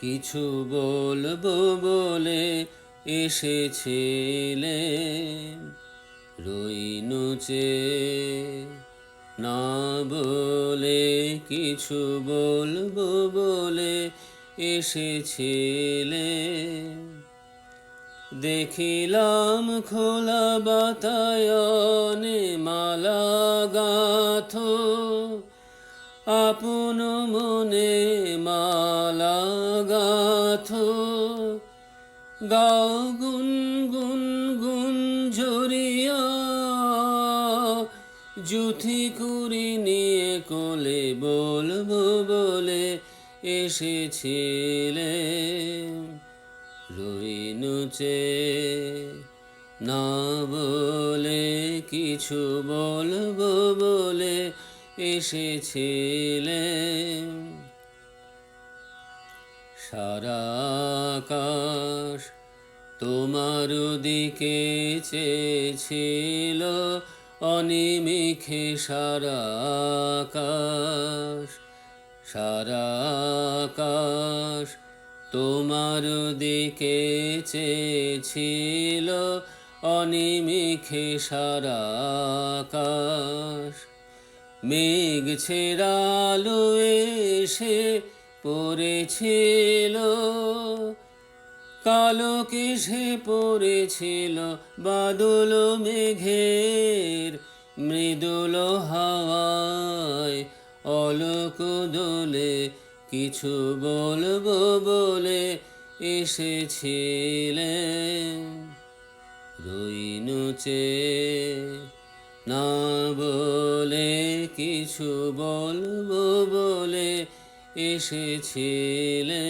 কিছু বলবো বলে এসেছিলে, রইনু চেয়ে না বলে। কিছু বলবো বলে এসেছিলে, দেখিলাম খোলা বাতায়নে মালা গাঁথো, আপন মনে মালা গাঁথো। গাও গুন গুন গুন ঝরিয়া, জুথি কুড়ি নিয়ে কোলে বলবো বলে এসেছিলে, রইনু চেয়ে না বলে। কিছু বলবো বলে এসেছিলে। সারা আকাশ তোমার দিকে চেয়েছিল অনিমিষে, সারা আকাশ, সারা আকাশ তোমার দিকে চেয়েছিল অনিমিষে, সারা আকাশ। মেঘ ছেড়া আলো এসে পড়েছিল, কালো কেশে পড়েছিল বাদল মেঘের, মৃদুল হাওয়ায় অলোক দোলে। কিছু বলবো বলে এসেছিলে, রইনু চেয়ে না বলে। কিছু বলবো বলে এসেছিলে।